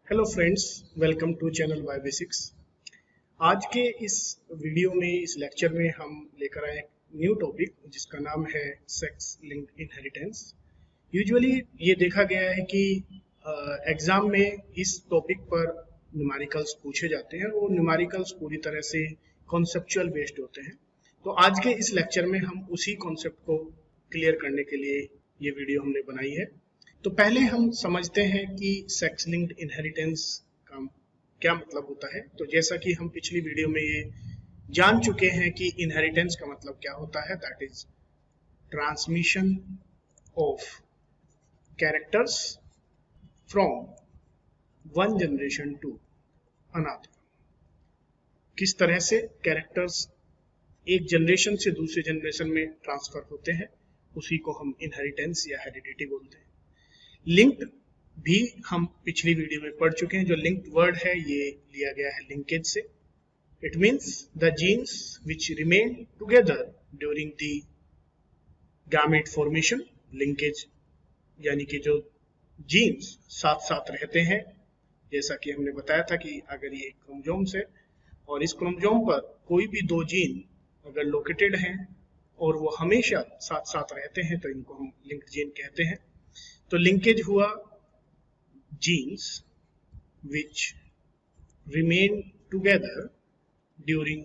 Hello friends, welcome to channel by basics. आज के इस वीडियो में, इस लेक्चर में हम लेकर आए एक न्यू टॉपिक जिसका नाम है सेक्स लिंक्ड इनहेरिटेंस। यूजुअली ये देखा गया है कि एग्जाम में इस टॉपिक पर न्यूमेरिकल्स पूछे जाते हैं। वो न्यूमेरिकल्स पूरी तरह से कॉन्सेप्चुअल बेस्ड होते हैं। तो आज के इस लेक्चर में हम उसी कॉन्सेप्ट को क्लियर करने के लिए ये वीडियो हमने बनाई है। तो पहले हम समझते हैं कि सेक्स लिंक्ड इनहेरिटेंस का क्या मतलब होता है। तो जैसा कि हम पिछली वीडियो में ये जान चुके हैं कि इनहेरिटेंस का मतलब क्या होता है, that is transmission of characters from one generation to another. किस तरह से कैरेक्टर्स एक जनरेशन से दूसरे जनरेशन में ट्रांसफर होते हैं, उसी को हम इनहेरिटेंस या हेरिडिटी बोलते हैं। लिंक्ड भी हम पिछली वीडियो में पढ़ चुके हैं। जो लिंक्ड वर्ड है ये लिया गया है लिंकेज से। It means the jeans which remain together during the gamete formation. Linkage यानी कि जो जीन्स साथ साथ रहते हैं, जैसा कि हमने बताया था कि अगर ये क्रोमोसोम्स है और इस क्रोमोसोम पर कोई भी दो जीन अगर लोकेटेड हैं और वो हमेशा साथ साथ रहते हैं तो इनको हम लिंक्ड जीन कहते हैं। तो लिंकेज हुआ jeans which remain together during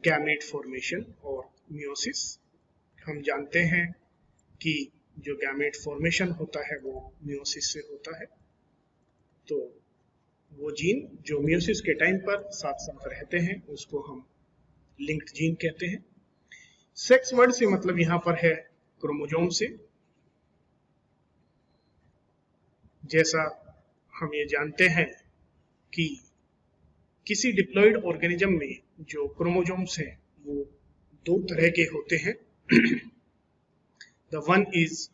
gamete formation और मियोसिस। हम जानते हैं कि जो गैमेट फॉर्मेशन होता है वो मियोसिस से होता है। तो वो जीन जो मियोसिस के टाइम पर साथ साथ रहते हैं उसको हम लिंक्ड जीन कहते हैं। सेक्स वर्ड से मतलब यहां पर है क्रोमोसोम से। जैसा हम ये जानते हैं कि किसी डिप्लॉयड ऑर्गेनिज्म में जो क्रोमोसोम्स हैं वो दो तरह के होते हैं। द वन इज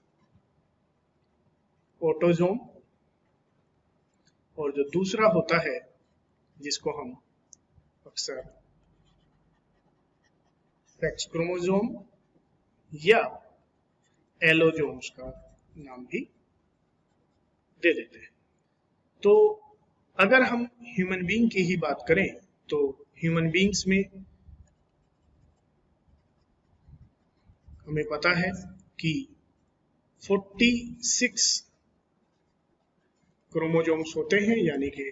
ऑटोसोम और जो दूसरा होता है जिसको हम अक्सर सेक्स क्रोमोसोम या एलोसोम्स का नाम भी दे देते हैं। तो अगर हम ह्यूमन बीइंग की ही बात करें तो ह्यूमन बीइंग्स में हमें पता है कि 46 क्रोमोसोम्स होते हैं, यानी कि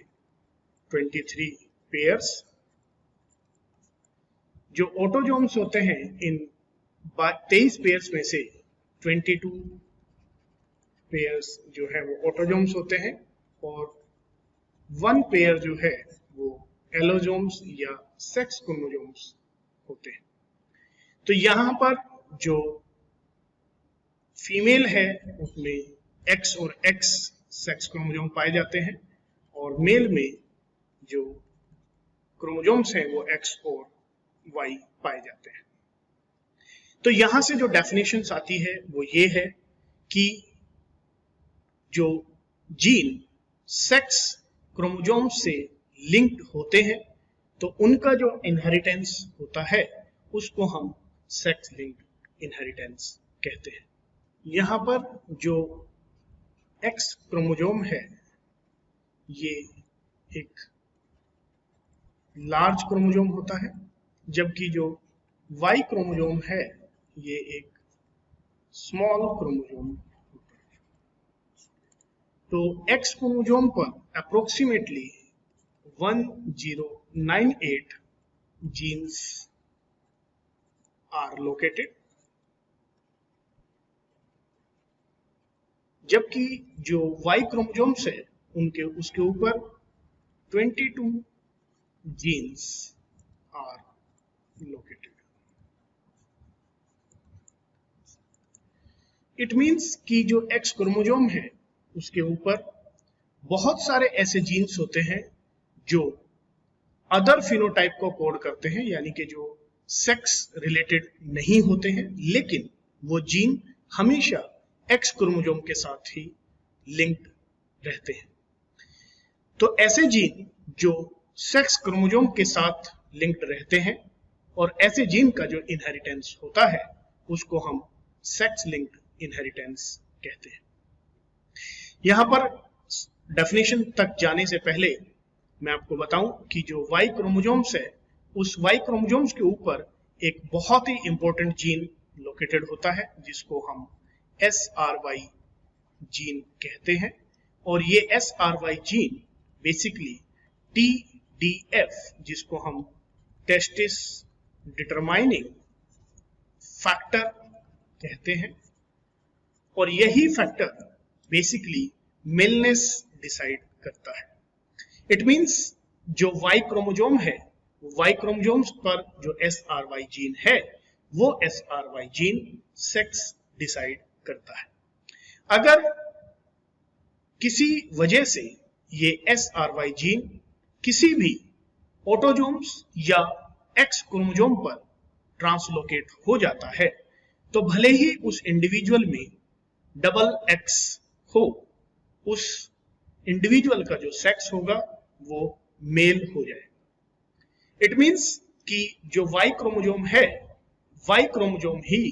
23 पेयर्स। जो ऑटोसोम्स होते हैं इन 23 पेयर्स में से 22 पेयर्स जो है वो ऑटोसोम्स होते हैं और 1 पेयर जो है वो एलोसोम्स या सेक्स क्रोमोसोम्स होते हैं। तो यहां पर जो फीमेल है उसमें X और X सेक्स क्रोमोसोम पाए जाते हैं और मेल में जो क्रोमोसोम्स हैं वो X और Y पाए जाते हैं। तो यहां से जो डेफिनेशंस आती है वो ये है कि जो जीन सेक्स क्रोमोसोम से लिंक्ड होते हैं तो उनका जो इनहेरिटेंस होता है उसको हम सेक्स लिंक्ड इनहेरिटेंस कहते हैं। यहां पर जो एक्स क्रोमोसोम है ये एक लार्ज क्रोमोसोम होता है, जबकि जो वाई क्रोमोसोम है ये एक स्मॉल क्रोमोसोम होता है। तो एक्स क्रोमोसोम पर अप्रोक्सीमेटली 1098 जीन्स आर लोकेटेड, जबकि जो वाई क्रोमोसोम्स है उनके उसके ऊपर 22 genes are located. It means कि जो एक्स क्रोमोसोम है उसके ऊपर बहुत सारे ऐसे जीन्स होते हैं जो अदर फिनोटाइप को कोड करते हैं, यानी कि जो सेक्स रिलेटेड नहीं होते हैं, लेकिन वो जीन हमेशा एक्स क्रोमोसोम के साथ ही लिंक्ड रहते हैं। तो ऐसे जीन जो सेक्स क्रोमोसोम के साथ लिंक्ड रहते हैं और ऐसे जीन का जो इनहेरिटेंस होता है उसको हम सेक्स लिंक्ड इनहेरिटेंस कहते हैं। यहां पर डेफिनेशन तक जाने से पहले मैं आपको बताऊं कि जो वाई क्रोमोजोम्स है, उस वाई क्रोमोजोम्स के ऊपर एक बहुत ही इंपॉर्टेंट जीन लोकेटेड होता है जिसको हम SRY जीन कहते हैं। और ये SRY जीन बेसिकली TDF, जिसको हम टेस्टिस डिटरमाइनिंग फैक्टर कहते हैं, और यही फैक्टर बेसिकली मेलनेस डिसाइड करता है। इट मींस जो वाई क्रोमोजोम है, वाई क्रोमोजोम्स पर जो SRY जीन है, वो SRY जीन सेक्स डिसाइड करता है। अगर किसी वजह से ये SRY जीन किसी भी ऑटोजोम्स या X क्रोमोजोम पर ट्रांसलोकेट हो जाता है, तो भले ही उस इंडिविजुअल में डबल X हो, उस इंडिविजुअल का जो सेक्स होगा वो मेल हो जाएगा। इट मींस कि जो वाई क्रोमोजोम है, वाई क्रोमोजोम ही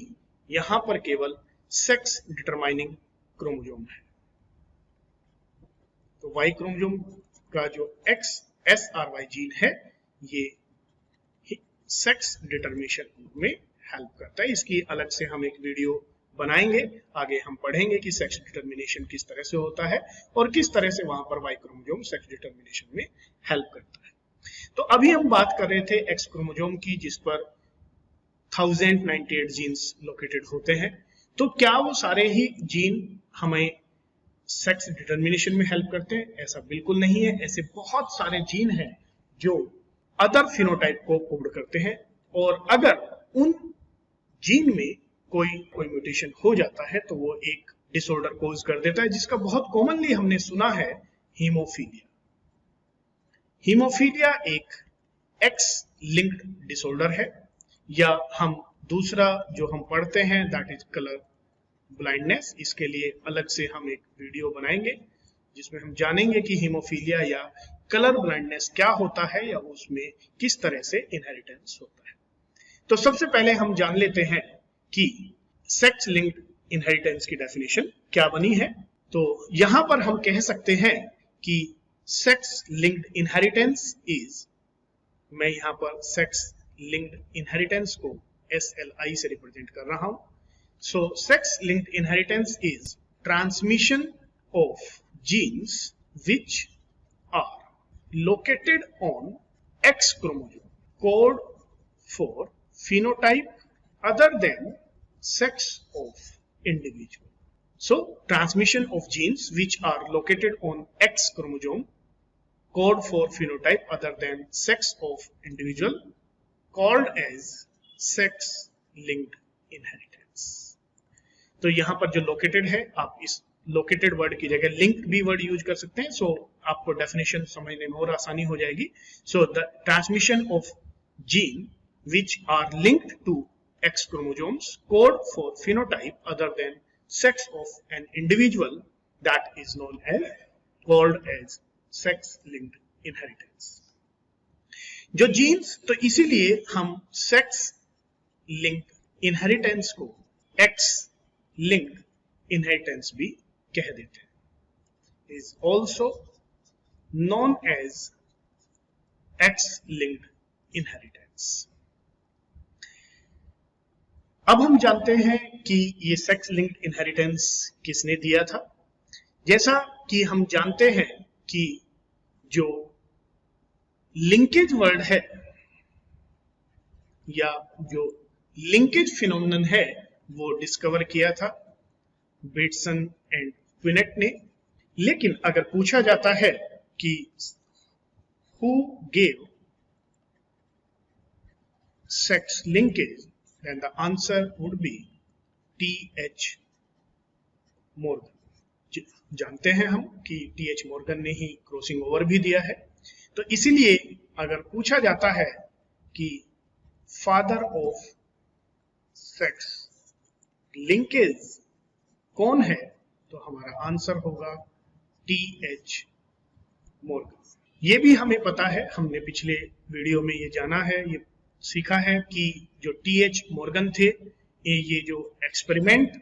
यहां पर केवल सेक्स डिटरमाइनिंग क्रोमोजोम है। तो वाई क्रोमोजोम का जो SRY जीन है, ये सेक्स डिटरमिनेशन में हेल्प करता है। इसकी अलग से हम एक वीडियो बनाएंगे, आगे हम पढ़ेंगे कि सेक्स डिटरमिनेशन किस तरह से होता है और किस तरह से वहां पर वाई क्रोमोजोम सेक्स डिटरमिनेशन में हेल्प करता है। तो अभी हम बात कर रहे थे एक्स क्रोमोजोम की, जिस पर 1098 जीन्स लोकेटेड होते हैं। तो क्या वो सारे ही जीन हमें सेक्स डिटरमिनेशन में हेल्प करते हैं? ऐसा बिल्कुल नहीं है। ऐसे बहुत सारे जीन हैं जो अदर फिनोटाइप को कोड करते हैं, और अगर उन जीन में कोई म्यूटेशन हो जाता है तो वो एक डिसऑर्डर कॉज कर देता है, जिसका बहुत कॉमनली हमने सुना है हीमोफीलिया। हीमोफीलिया एक एक्स लिंक्ड डिसऑर्डर है, या हम दूसरा जो हम पढ़ते हैं दैट इज कलर ब्लाइंडनेस। इसके लिए अलग से हम एक वीडियो बनाएंगे जिसमें हम जानेंगे कि हीमोफीलिया या कलर ब्लाइंडनेस क्या होता है या उसमें किस तरह से इनहेरिटेंस होता है। तो सबसे पहले हम जान लेते हैं कि सेक्स लिंक्ड इनहेरिटेंस की डेफिनेशन क्या बनी है। तो यहां पर हम कह सकते हैं कि सेक्स लिंक्ड इनहेरिटेंस इज, मैं यहां पर सेक्स लिंक्ड इनहेरिटेंस को SLI से रिप्रेजेंट कर रहा हूं। So sex linked inheritance is transmission of genes which are located on X chromosome code for phenotype other than sex of individual. So transmission of genes which are located on X chromosome code for phenotype other than sex of individual called as sex linked inheritance. तो यहां पर जो located है, आप इस located word की जगह linked भी वर्ड यूज कर सकते हैं, सो आपको डेफिनेशन समझने में और आसानी हो जाएगी। So the transmission of gene which are linked to X chromosomes code for phenotype other than sex of an individual that is known as called as sex linked inheritance. जो जीन्स, तो इसीलिए हम सेक्स लिंक्ड इनहेरिटेंस को X linked inheritance भी कह देते हैं, is also known as X linked inheritance. अब हम जानते हैं कि ये सेक्स लिंक्ड इनहेरिटेंस किसने दिया था। जैसा कि हम जानते हैं कि जो लिंकेज वर्ड है या जो लिंकेज फिनोमेनन है, वो डिस्कवर किया था बेटसन एंड क्विनेट ने। लेकिन अगर पूछा जाता है कि who gave sex linkage, then the answer would be T.H. Morgan. जानते हैं हम कि T.H. Morgan ने ही क्रॉसिंग ओवर भी दिया है। तो इसीलिए अगर पूछा जाता है कि फादर ऑफ सेक्स लिंकेज कौन है, तो हमारा आंसर होगा T.H. Morgan। ये भी हमें पता है, हमने पिछले वीडियो में ये जाना है, ये सीखा है कि जो T.H. मॉर्गन थे, ये जो एक्सपेरिमेंट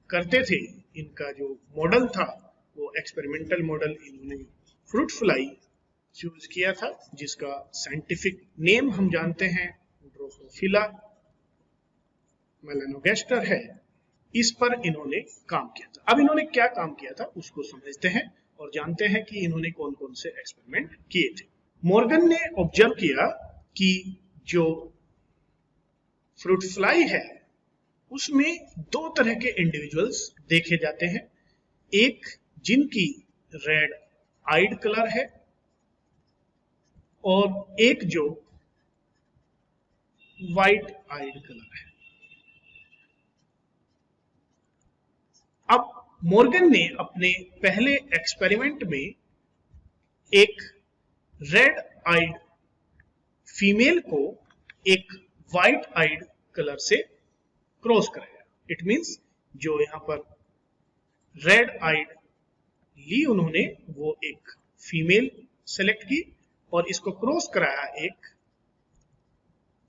करते थे, इनका जो मॉडल था वो एक्सपेरिमेंटल मॉडल इन्होंने फ्रूट फ्लाई चूज किया था, जिसका साइंटिफिक नेम हम जानते हैं ड्रोसोफिला मेलानोगास्टर है। इस पर इन्होंने काम किया था। अब इन्होंने क्या काम किया था उसको समझते हैं और जानते हैं कि इन्होंने कौन कौन से एक्सपेरिमेंट किए थे। मॉर्गन ने ऑब्जर्व किया कि जो फ्रूट फ्लाई है उसमें दो तरह के इंडिविजुअल्स देखे जाते हैं, एक जिनकी रेड आइड कलर है और एक जो वाइट आइड कलर है। अब मॉर्गन ने अपने पहले एक्सपेरिमेंट में एक रेड आइड फीमेल को एक वाइट आइड कलर से क्रॉस कराया। इट मींस जो यहां पर रेड आइड ली उन्होंने वो एक फीमेल सेलेक्ट की और इसको क्रॉस कराया एक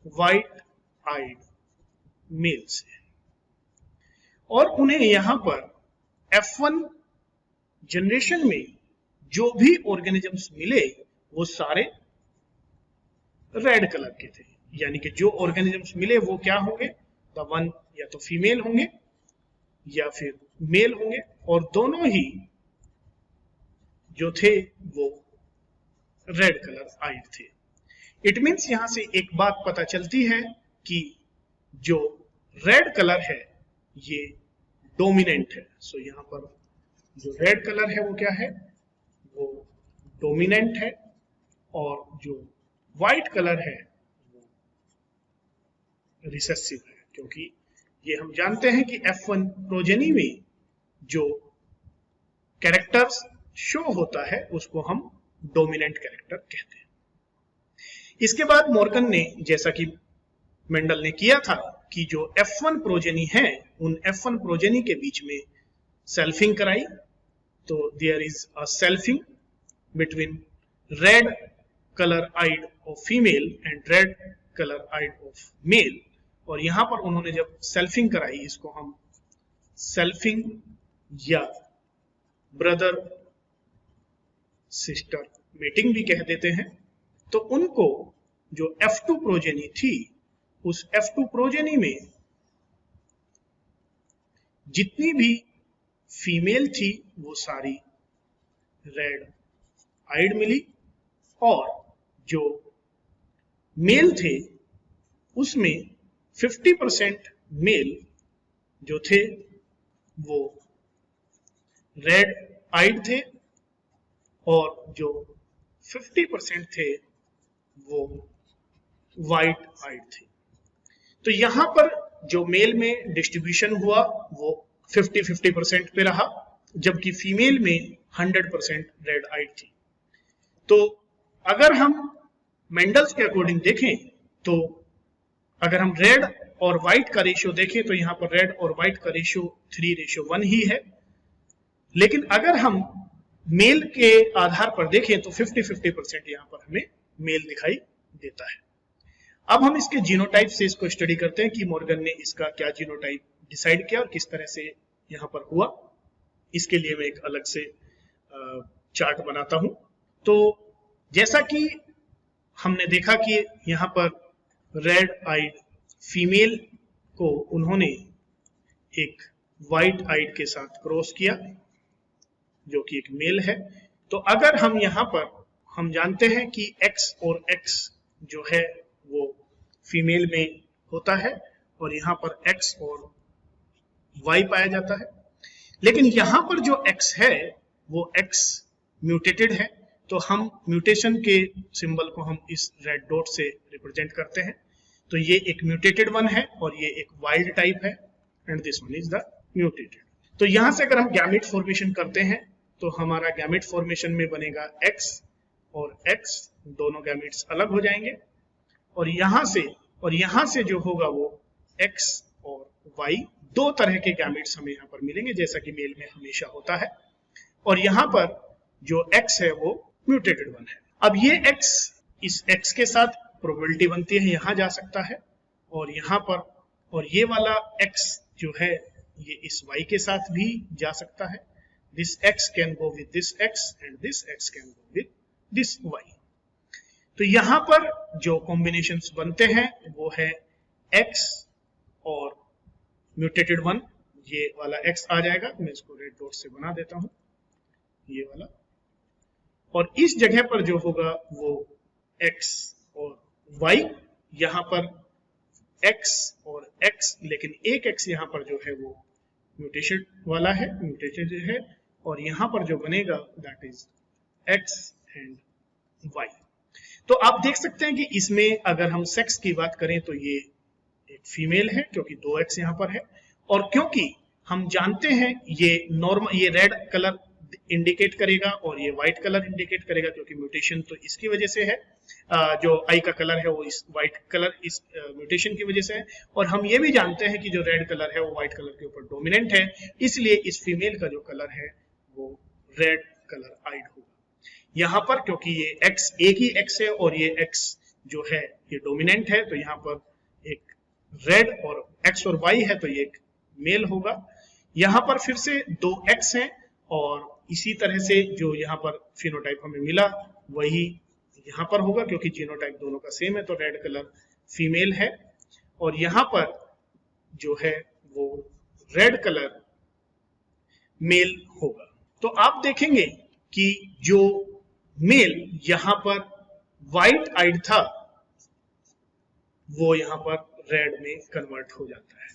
वाइट आइड मेल से, और उन्हें यहां पर F1 जनरेशन में जो भी ऑर्गेनिजम्स मिले वो सारे रेड कलर के थे। यानी कि जो ऑर्गेनिजम्स मिले वो क्या होंगे, द वन या तो फीमेल होंगे या फिर मेल होंगे, और दोनों ही जो थे वो रेड कलर आइड थे। इट मीन्स यहां से एक बात पता चलती है कि जो रेड कलर है ये डोमिनेंट है। सो यहां पर जो रेड कलर है वो क्या है, वो डोमिनेंट है, और जो व्हाइट कलर है वो रिसेसिव है, क्योंकि ये हम जानते हैं कि F1 प्रोजेनी में जो कैरेक्टर्स शो होता है उसको हम डोमिनेंट कैरेक्टर कहते हैं। इसके बाद मॉर्गन ने, जैसा कि मेंडल ने किया था, कि जो F1 प्रोजेनी है उन F1 प्रोजेनी के बीच में सेल्फिंग कराई। तो there is a selfing between red colour eyed of female and red colour eyed of male, और यहां पर उन्होंने जब सेल्फिंग कराई, इसको हम सेल्फिंग या ब्रदर सिस्टर मेटिंग भी कह देते हैं। तो उनको जो F2 प्रोजेनी थी, उस F2 प्रोजेनी में जितनी भी फीमेल थी वो सारी रेड आइड मिली, और जो मेल थे उसमें 50% मेल जो थे वो रेड आइड थे, और जो 50% थे वो वाइट आइड थे। तो यहां पर जो मेल में डिस्ट्रीब्यूशन हुआ वो 50-50% पे रहा, जबकि फीमेल में 100% रेड आइड थी। तो अगर हम मेंडल्स के अकॉर्डिंग देखें तो अगर हम रेड और व्हाइट का रेशियो देखें तो यहां पर रेड और व्हाइट का रेशियो 3:1 ही है, लेकिन अगर हम मेल के आधार पर देखें तो 50-50% यहां पर हमें मेल दिखाई देता है। अब हम इसके जीनोटाइप से इसको स्टडी करते हैं कि मॉर्गन ने इसका क्या जीनोटाइप डिसाइड किया और किस तरह से यहां पर हुआ। इसके लिए मैं एक अलग से चार्ट बनाता हूं। तो जैसा कि हमने देखा कि यहां पर रेड आइड फीमेल को उन्होंने एक वाइट आइड के साथ क्रॉस किया जो कि एक मेल है। तो अगर हम यहां पर हम जानते हैं कि X और X जो है वो फीमेल में होता है और यहां पर X और Y पाया जाता है, लेकिन यहां पर जो X है वो X म्यूटेटेड है। तो हम म्यूटेशन के सिंबल को हम इस रेड डॉट से रिप्रेजेंट करते हैं। तो ये एक म्यूटेटेड वन है और ये एक वाइल्ड टाइप है, and this one is the mutated. तो यहां से अगर हम गैमेट फॉर्मेशन करते हैं तो हमारा गैमेट फॉर्मेशन में बनेगा X और X, दोनों गैमेट्स अलग हो जाएंगे, और यहां से जो होगा वो X और Y, दो तरह के गैमेट्स हमें यहां पर मिलेंगे जैसा कि मेल में हमेशा होता है। और यहां पर जो X है वो म्यूटेटेड वन है। अब ये X इस X के साथ प्रोबेबिलिटी बनती है यहां जा सकता है, और यहां पर, और ये वाला X जो है ये इस Y के साथ भी जा सकता है। This x can go with this x and this x can go with this y। तो यहां पर जो कॉम्बिनेशंस बनते हैं वो है x और म्यूटेटेड 1, ये वाला x आ जाएगा, मैं इसको रेड डॉट से बना देता हूं, ये वाला, और इस जगह पर जो होगा वो x और y, यहां पर x और x, लेकिन एक x यहां पर जो है वो म्यूटेशन वाला है, म्यूटेटेड है, और यहां पर जो बनेगा that is x and y। तो आप देख सकते हैं कि इसमें अगर हम सेक्स की बात करें तो ये एक फीमेल है क्योंकि 2x यहां पर है, और क्योंकि हम जानते हैं ये नॉर्मल, ये रेड कलर इंडिकेट करेगा और ये व्हाइट कलर इंडिकेट करेगा क्योंकि म्यूटेशन तो इसकी वजह से है, जो आई का कलर है वो इस व्हाइट कलर इस म्यूटेशन की वजह से है, और हम ये भी जानते हैं कि जो रेड कलर है वो व्हाइट कलर के ऊपर डोमिनेंट है, इसलिए इस फीमेल का जो कलर है वो रेड कलर आइड होगा। यहाँ पर क्योंकि ये x एक ही x है और ये x जो है ये डोमिनेंट है, तो यहाँ पर एक रेड और x और y है तो ये एक मेल होगा। यहाँ पर फिर से 2x हैं और इसी तरह से जो यहाँ पर फिनोटाइप हमें मिला वही यहाँ पर होगा क्योंकि जीनोटाइप दोनों का सेम है, तो रेड कलर फीमेल है और यहाँ पर जो है वो रेड कलर मेल होगा। तो आप देखेंगे कि जो मेल यहां पर व्हाइट आइड था वो यहां पर रेड में कन्वर्ट हो जाता है,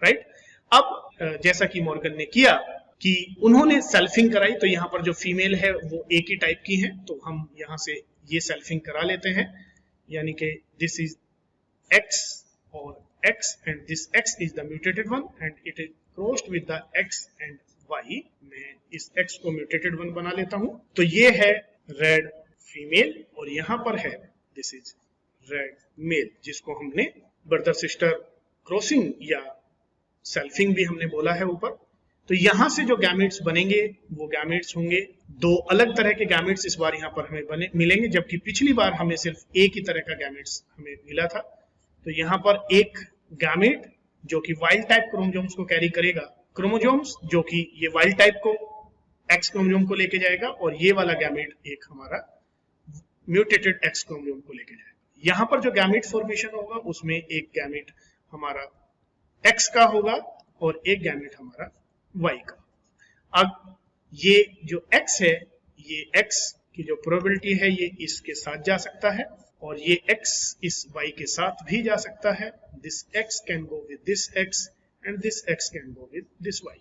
राइट। अब जैसा कि मॉर्गन ने किया कि उन्होंने सेल्फिंग कराई, तो यहां पर जो फीमेल है वो एक ही टाइप की है, तो हम यहां से ये सेल्फिंग करा लेते हैं, यानी कि दिस इज x और x and this x is the mutated one and it is crossed with the x and y। मैं इस x को म्यूटेटेड वन बना लेता हूं, तो ये है रेड फीमेल और यहां पर है दिस इज रेड मेल, जिसको हमने ब्रदर सिस्टर क्रॉसिंग या सेल्फिंग भी हमने बोला है ऊपर। तो यहां से जो गैमेट्स बनेंगे वो गैमेट्स होंगे दो अलग तरह के गैमेट्स इस बार यहां पर हमें मिलेंगे, जबकि पिछली बार हमें सिर्फ एक ही तरह का गैमेट्स हमें मिला था। तो यहां पर एक गैमेट जो कि वाइल्ड टाइप क्रोमोसोम्स को कैरी करेगा, क्रोमोसोम्स जो कि ये वाइल्ड टाइप को एक्स क्रोमोसोम को लेके जाएगा, और ये वाला गैमेट एक हमारा म्यूटेटेड एक्स क्रोमोसोम को लेके जाएगा। यहां पर जो गैमेट फॉर्मेशन होगा उसमें एक गैमेट हमारा एक्स का होगा और एक गैमेट हमारा वाई का। अब ये जो एक्स है, ये एक्स की जो प्रोबेबिलिटी है ये इसके साथ जा सकता है और ये एक्स इस वाई के साथ भी जा सकता है। This X can go with this X and this X can go with this Y.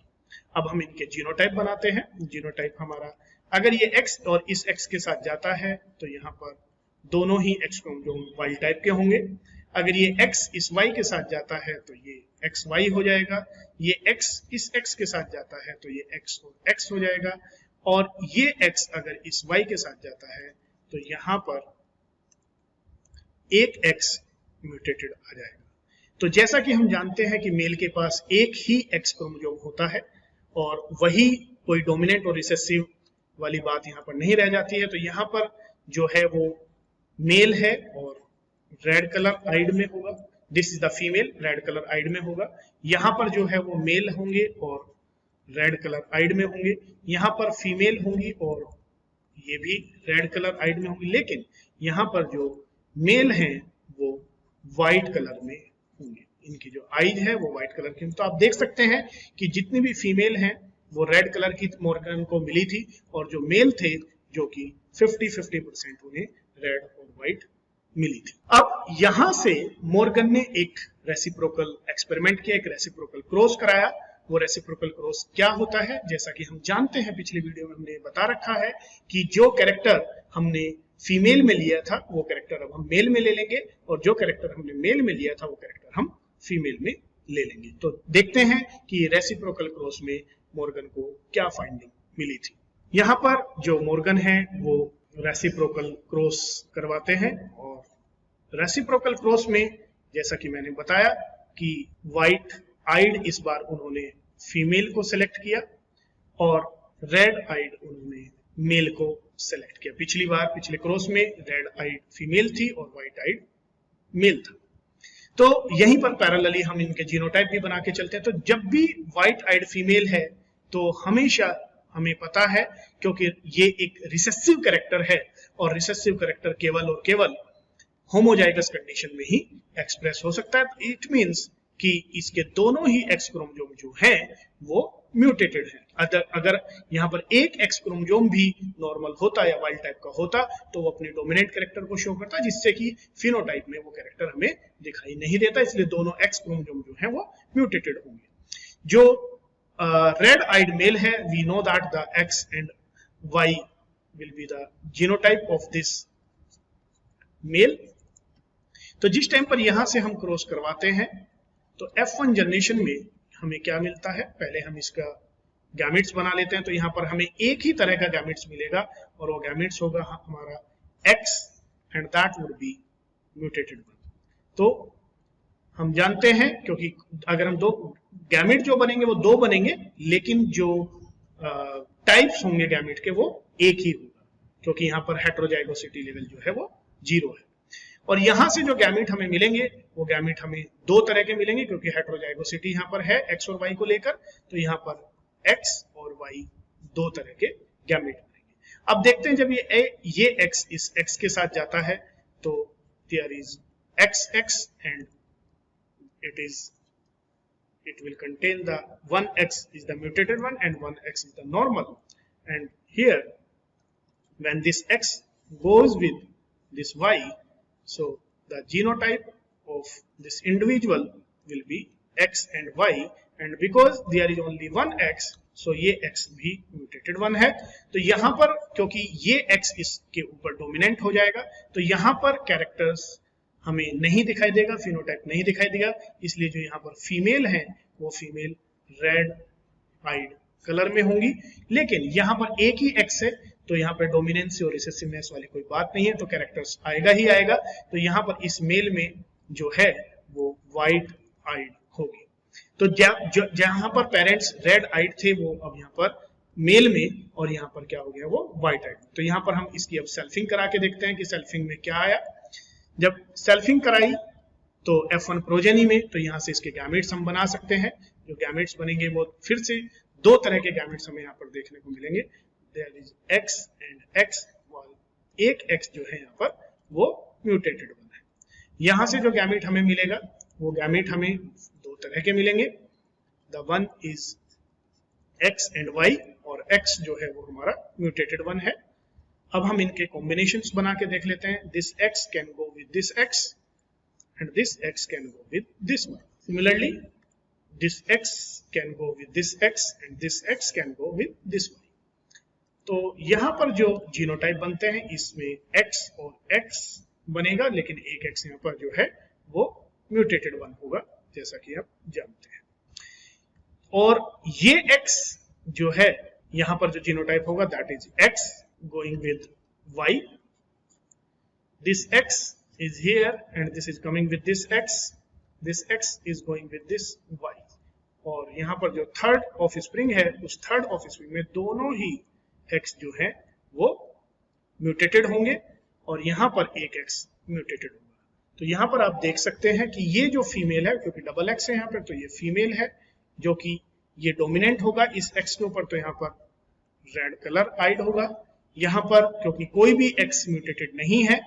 अब हम इनके जीनोटाइप बनाते हैं। जीनोटाइप हमारा अगर ये x और इस x के साथ जाता है तो यहाँ पर दोनों ही x क्रोमोसोम वाइल्ड टाइप के होंगे। अगर ये x इस y के साथ जाता है तो ये XY हो जाएगा, ये x इस x के साथ जाता है तो ये x और x हो जाएगा, और ये x अगर इस y के साथ जाता है तो यहाँ पर एक x म्यूटेटेड आ जाएगा। तो जैसा कि हम जानते हैं कि मेल के पास एक ही x क्रोमोसोम होता है और वही कोई डोमिनेंट और रिसेसिव वाली बात यहाँ पर नहीं रह जाती है, तो यहाँ पर जो है वो मेल है और रेड कलर आइड में होगा। This is the female, red colour eyed में होगा। यहाँ पर जो है वो मेल होंगे और रेड कलर आइड में होंगे। यहाँ पर फीमेल होंगी और ये भी रेड कलर आइड में होंगी, लेकिन यहाँ पर जो मेल हैं वो व्हाइट कलर में होंगे। इनकी जो आईज है वो व्हाइट कलर की। तो आप देख सकते हैं कि जितनी भी फीमेल हैं वो रेड कलर की मॉर्गन को मिली थी और जो मेल थे जो कि 50-50% उन्हें रेड और व्हाइट मिली थी। अब यहां से मॉर्गन ने एक रेसिप्रोकल एक्सपेरिमेंट किया, एक रेसिप्रोकल क्रॉस कराया। वो रेसिप्रोकल क्रॉस क्या होता है, जैसा कि हम जानते हैं, पिछली वीडियो में हमने बता रखा है कि जो कैरेक्टर हमने फीमेल में लिया था वो कैरेक्टर अब हम मेल में ले लेंगे और जो कैरेक्टर हमने मेल में लिया था वो कैरेक्टर हम फीमेल में ले लेंगे। तो देखते हैं कि रेसिप्रोकल क्रॉस में मॉर्गन को क्या फाइंडिंग मिली थी। यहाँ पर जो मॉर्गन है वो रेसिप्रोकल क्रॉस करवाते हैं और रेसिप्रोकल क्रॉस में जैसा कि मैंने बताया कि व्हाइट आइड इस बार उन्होंने फीमेल को सिलेक्ट किया और रेड आइड उन्होंने मेल को सेलेक्ट किया। पिछली बार पिछले क्रॉस में रेड आइड फीमेल थी और व्हाइट आइड मेल था। तो यहीं पर पैरेलली हम इनके जीनोटाइप भी बना के चलते हैं। तो जब भी व्हाइट आइड फीमेल है तो हमेशा हमें पता है क्योंकि ये एक रिसेसिव कैरेक्टर है और रिसेसिव कैरेक्टर केवल और केवल होमोजाइगस कंडीशन में ही एक्सप्रेस हो सकता है। इट मींस कि इसके दोनों ही एक्स क्रोमोसोम जो हैं वो म्यूटेटेड है। अगर यहाँ पर एक एक्स क्रोमोसोम भी नॉर्मल होता या वाइल्ड टाइप का होता तो वो अपने डोमिनेंट कैरेक्टर को शो करता, जिससे कि फिनोटाइप में वो कैरेक्टर हमें दिखाई नहीं देता, इसलिए दोनों एक्स क्रोमोसोम जो हैं वो म्यूटेटेड होंगे। जो रेड आइड मेल है, we know that the X and Y will be the genotype of this male. तो जिस टाइम पर यहां से हम क्रॉस करवाते हैं तो F1 जनरेशन में हमें क्या मिलता है, पहले हम इसका गैमेट्स बना लेते हैं। तो यहाँ पर हमें एक ही तरह का गैमेट्स मिलेगा और वो गैमेट्स होगा हमारा X and that would be mutated one. तो हम जानते हैं क्योंकि अगर हम दो गैमेट जो बनेंगे वो दो बनेंगे, लेकिन जो टाइप्स होंगे गैमेट के वो एक ही होगा, क्योंकि यहाँ पर हेटेरोजाइगोसिटी लेवल जो है वो 0 है। और यहां से जो गैमेट हमें मिलेंगे वो गैमेट हमें दो तरह के मिलेंगे, क्योंकि हेटेरोजाइगोसिटी यहां पर है एक्स और वाई को लेकर, तो यहां पर एक्स और वाई दो तरह के गैमेट बनेंगे। अब देखते हैं जब ये एक्स इस एक्स के साथ जाता है तो there is X X and it will contain the one x is the mutated one and one x is the normal, and here when this x goes with this y, so the genotype of this individual will be x and y, and because there is only one x, so ये x भी mutated one है। तो यहाँ पर क्योंकि ये x इसके ऊपर डोमिनेंट हो जाएगा तो यहाँ पर कैरेक्टर्स हमें नहीं दिखाई देगा, फिनोटाइप नहीं दिखाई देगा, इसलिए जो यहाँ पर फीमेल है वो फीमेल रेड आइड कलर में होंगी। लेकिन यहाँ पर एक ही एक्स है तो यहाँ पर डोमिनेंस और रिसेसिवनेस वाली कोई बात नहीं है, तो कैरेक्टर्स आएगा ही आएगा। तो यहाँ पर इस मेल में जो है वो वाइट आइड होगी। तो जहां पर पेरेंट्स रेड आइड थे वो अब यहाँ पर मेल में, और यहाँ पर क्या हो गया वो व्हाइट आइड। तो यहाँ पर हम इसकी अब सेल्फिंग करा के देखते हैं कि सेल्फिंग में क्या आया। जब सेल्फिंग कराई तो F1 प्रोजेनी में, तो यहाँ से इसके गैमेट्स हम बना सकते हैं। जो गैमेट्स बनेंगे वो फिर से दो तरह के गैमेट्स हमें यहाँ पर देखने को मिलेंगे, there is X and X, एक X जो है यहाँ पर वो म्यूटेटेड वन है। यहाँ से जो गैमेट हमें मिलेगा वो गैमेट हमें दो तरह के मिलेंगे, the one is X and Y, और X जो है वो हमारा म्यूटेटेड वन है। अब हम इनके कॉम्बिनेशंस बना के देख लेते हैं। This X can go with this X and this X can go with this one. Similarly, this X can go with this X and this X can go with this Y. तो यहाँ पर जो genotype बनते हैं इसमें X और X बनेगा, लेकिन एक X यहाँ पर जो है वो म्यूटेटेड वन होगा, जैसा कि आप जानते हैं। और ये X जो है यहाँ पर जो जीनोटाइप होगा that is X going with Y. This X is here and this is coming with this X. This X is going with this Y. और यहाँ पर जो थर्ड ऑफ स्प्रिंग है उस थर्ड ऑफ स्प्रिंग में दोनों ही X जो है वो म्यूटेटेड होंगे और यहाँ पर एक X म्यूटेटेड होगा। तो यहाँ पर आप देख सकते हैं कि ये जो फीमेल है, क्योंकि डबल X है यहाँ पर, तो ये फीमेल है जो कि ये डोमिनेंट होगा इस X के ऊपर, तो यहाँ पर रेड कलर आइड होगा। यहाँ पर क्योंकि कोई भी X म्यूटेटेड नहीं है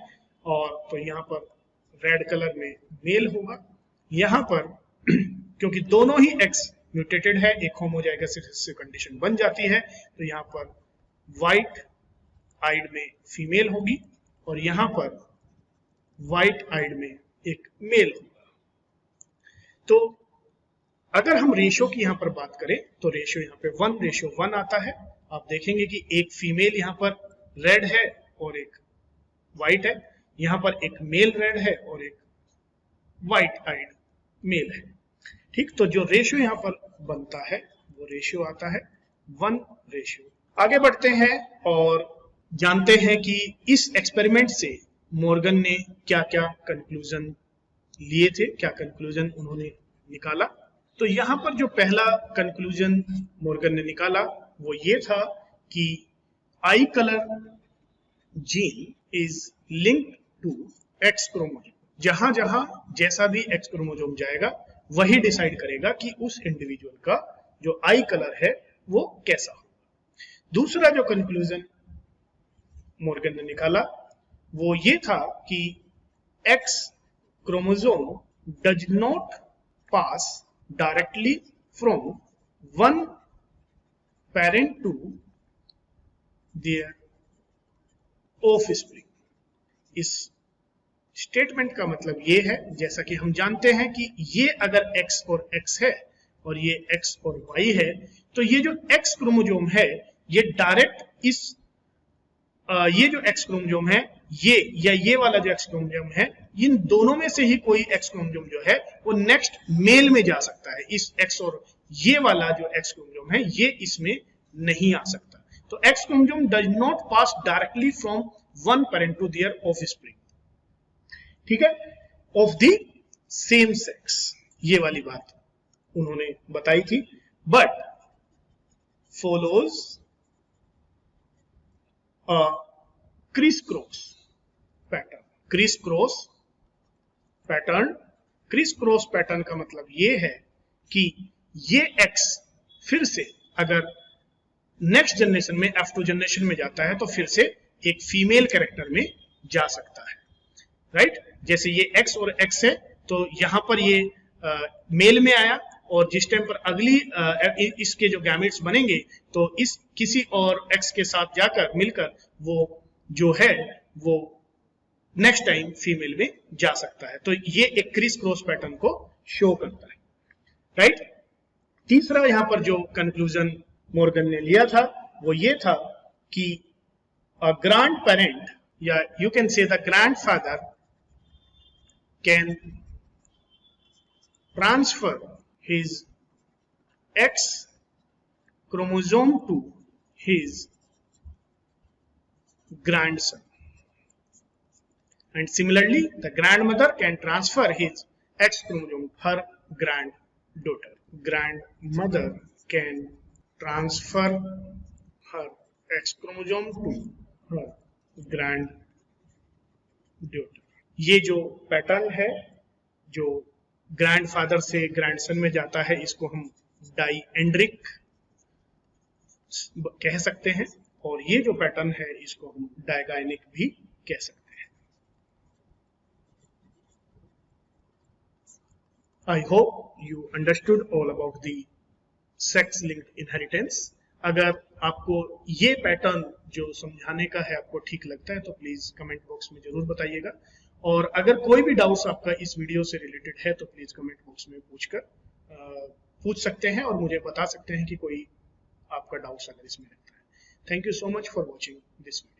और तो यहाँ पर रेड कलर में मेल होगा। यहाँ पर क्योंकि दोनों ही X म्यूटेटेड है, एक होमोजाइगस रिसेसिव कंडीशन बन जाती है, तो यहाँ पर व्हाइट आइड में फीमेल होगी और यहाँ पर व्हाइट आइड में एक मेल होगा। तो अगर हम रेशियो की यहाँ पर बात करें तो रेशियो यहाँ पे 1:1 आता है। आप देखेंगे कि एक फीमेल यहाँ पर रेड है और एक व्हाइट है, यहाँ पर एक मेल रेड है और एक व्हाइट आइड मेल है। ठीक, तो जो रेशियो यहाँ पर बनता है वो रेशियो आता है 1:। आगे बढ़ते हैं और जानते हैं कि इस एक्सपेरिमेंट से मॉर्गन ने क्या क्या कंक्लूजन लिए थे, क्या कंक्लूजन उन्होंने निकाला। तो यहाँ पर जो पहला कंक्लूजन मॉर्गन ने निकाला वो ये था कि eye colour gene is linked to X chromosome. जहां जहां जैसा भी एक्स क्रोमोसोम जाएगा वही डिसाइड करेगा कि उस इंडिविजुअल का जो आई कलर है वो कैसा हो। दूसरा जो कंक्लूजन मॉर्गन ने निकाला वो ये था कि X chromosome does not pass directly from one parent to their offspring. इस स्टेटमेंट का मतलब ये है, जैसा कि हम जानते हैं कि ये अगर x और x है और ये x और y है, तो ये जो x क्रोमोसोम है ये डायरेक्ट ये जो x क्रोमोसोम है ये वाला जो x क्रोमोसोम है, इन दोनों में से ही कोई x क्रोमोसोम जो है वो नेक्स्ट मेल में जा सकता है। इस x और ये वाला जो x क्रोमोसोम है ये इसमें नहीं आ सकता। तो x chromosome does not pass directly from one parent to their offspring, ठीक है, ऑफ द सेम सेक्स, ये वाली बात उन्होंने बताई थी। But follows criss cross pattern. Criss cross pattern का मतलब ये है कि ये x फिर से अगर नेक्स्ट जनरेशन में F2 जनरेशन में जाता है तो फिर से एक फीमेल कैरेक्टर में जा सकता है, राइट। जैसे ये x और x है तो यहां पर ये मेल में आया और जिस टाइम पर अगली इसके जो गैमेट्स बनेंगे तो इस किसी और x के साथ जाकर मिलकर वो जो है वो नेक्स्ट टाइम फीमेल में जा सकता है। तो ये एक क्रिस क्रॉस पैटर्न को शो करता है, राइट। तीसरा यहां पर जो कंक्लूजन मॉर्गन ने लिया था वो ये था कि ग्रैंड पेरेंट या you can say the grandfather can transfer his X chromosome to his grandson, and similarly the grandmother can transfer his X chromosome to her granddaughter. Grandmother can transfer her X chromosome to her granddaughter. ये जो pattern है जो grandfather से grandson में जाता है, इसको हम डाइएंड्रिक कह सकते हैं, और ये जो पैटर्न है इसको हम डायगाइनिक भी कह सकते हैं। I hope you understood all about the sex linked inheritance. अगर आपको ये पैटर्न जो समझाने का है आपको ठीक लगता है तो प्लीज कमेंट बॉक्स में जरूर बताइएगा, और अगर कोई भी डाउट्स आपका इस वीडियो से रिलेटेड है तो प्लीज कमेंट बॉक्स में पूछ सकते हैं और मुझे बता सकते हैं कि कोई आपका डाउट्स अगर इसमें रहता है। Thank you so much for watching this video.